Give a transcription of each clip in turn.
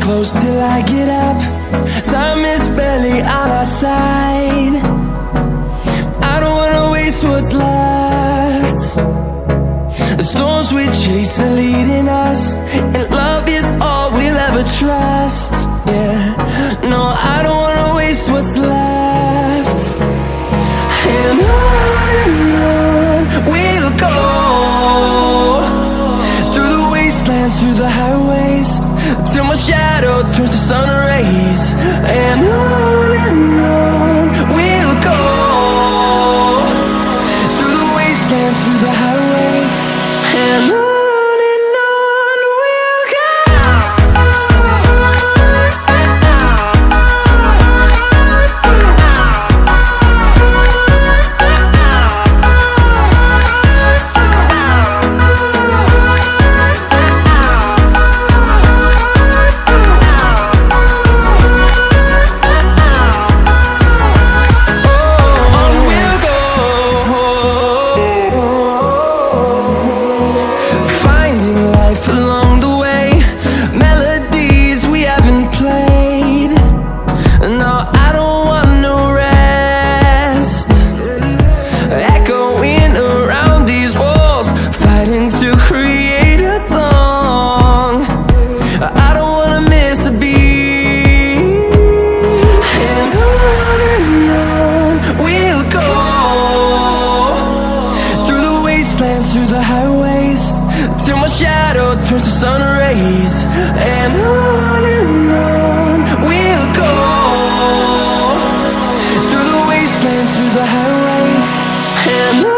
close till I get up. Time is barely on our side. I don't wanna waste what's left. The storms we chase are leading us, and love is all we'll ever trust. Yeah, no, I don't wanna waste what's left. And on we'll go, through the wastelands, through the highways, till my shadow turns to sun rays. And on we'll go, through the wastelands, through the highways, and on we'll go. Through the highways, till my shadow turns to sun rays. And on we'll go, through the wastelands, through the highways, and on.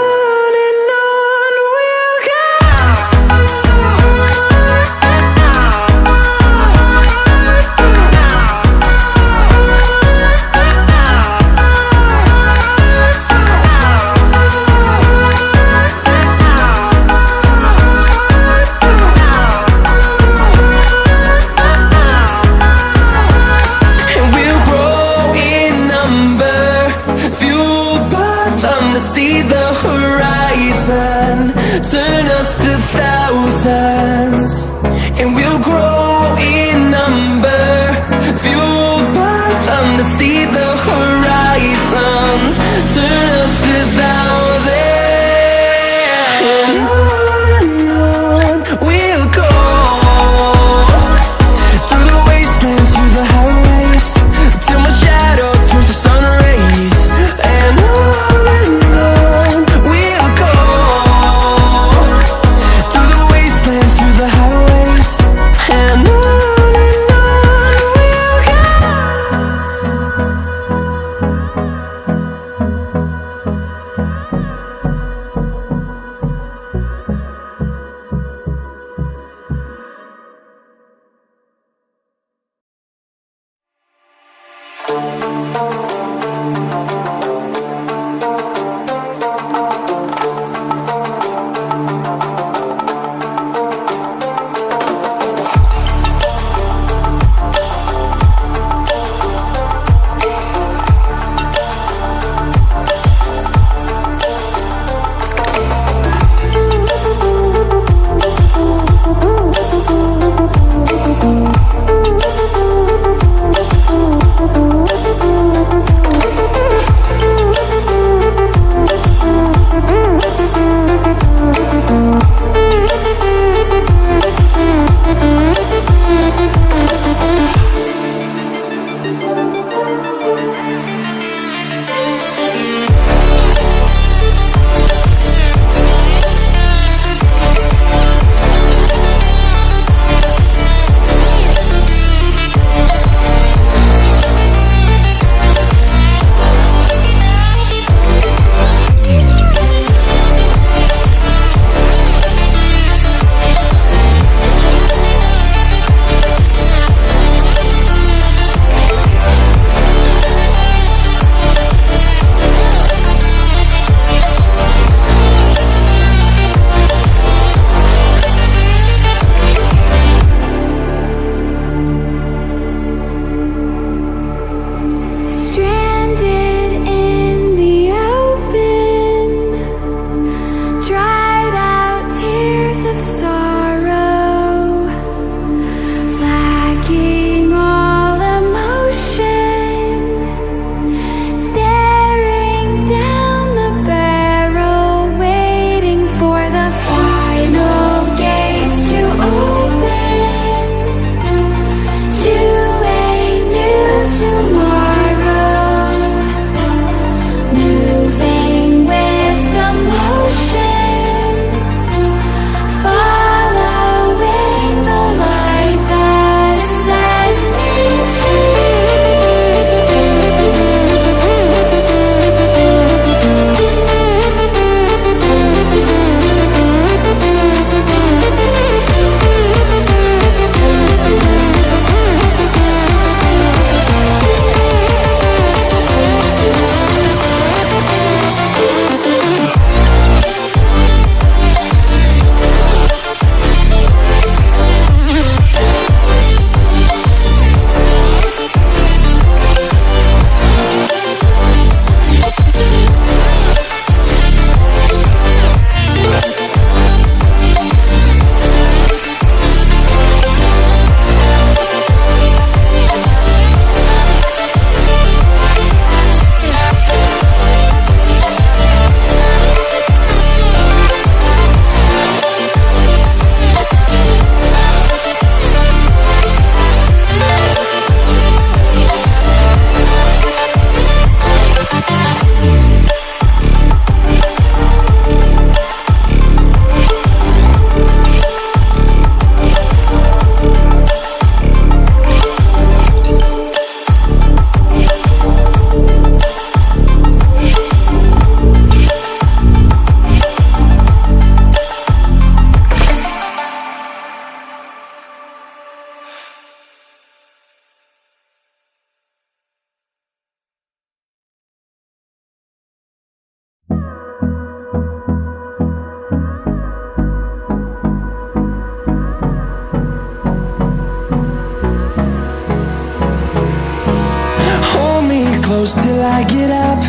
close till I get up.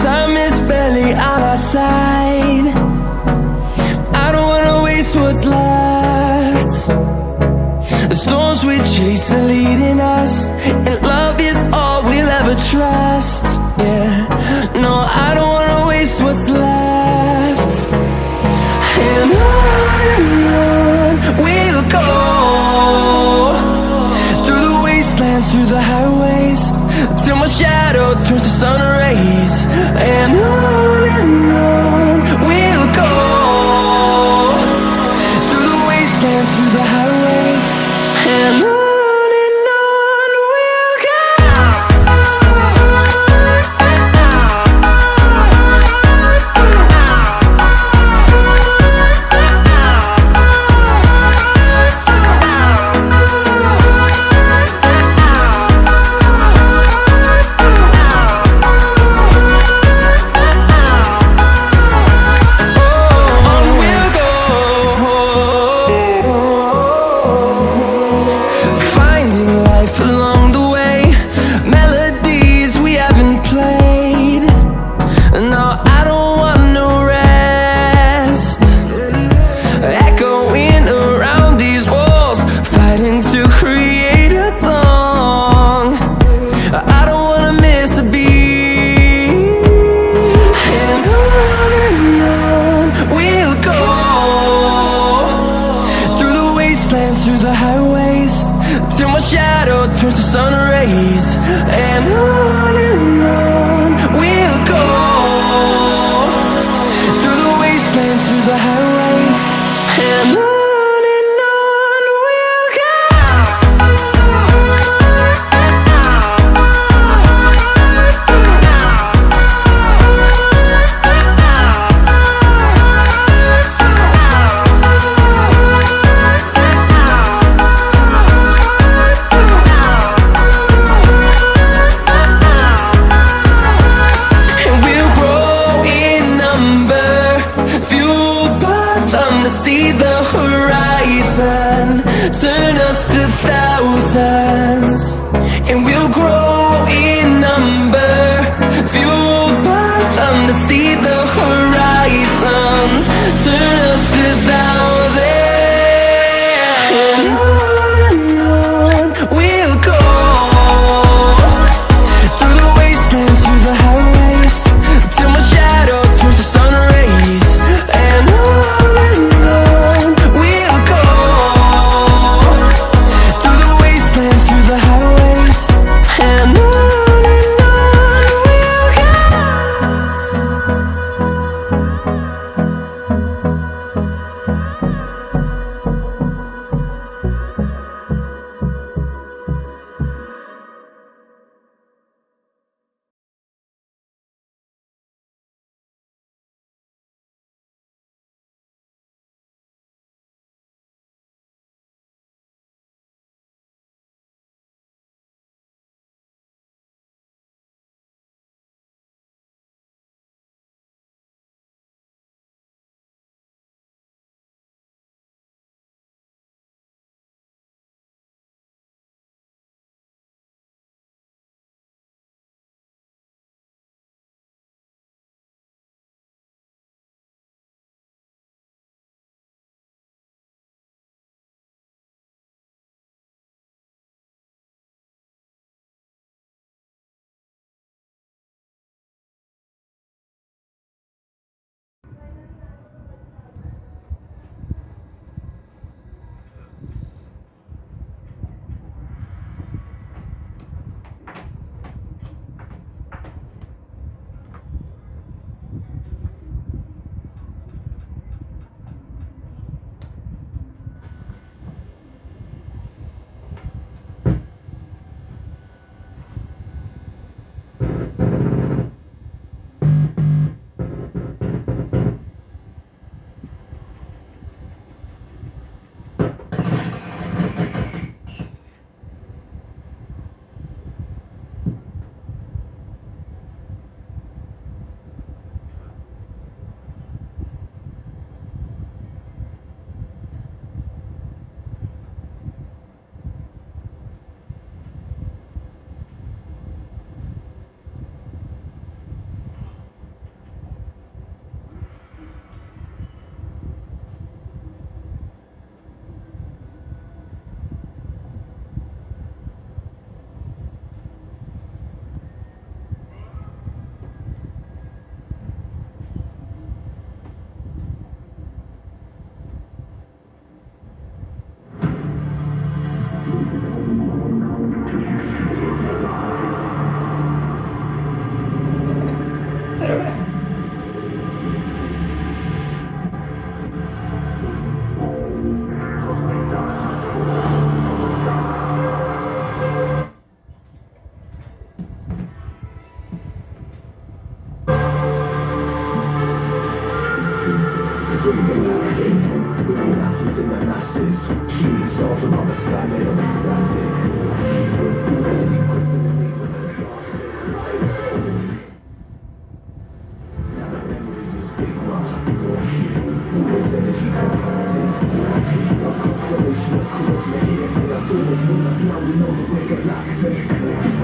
Time is barely on our side. I don't wanna waste what's left. The storms we chase are leading us, and love is all we'll ever trust. Yeah, no, I don't wanna waste what's left. And on we'll go, through the wastelands, through the highways, till my shadow turns to sun rays. And on we'll go, through the wastelands, through the highways, and on we'll go. Through the highways, till my shadow turns to sun rays. And on we'll go, through the wastelands, through the highways, and on we'll go. See the horizon, turn us to thousands, and we'll grow in number, fueled by them. To see the horizon, turn us to thousands, and on we'll go, through the wastelands, through the highways, till my shadow turns to sun rays. And on we'll go, through Now we know the way of life.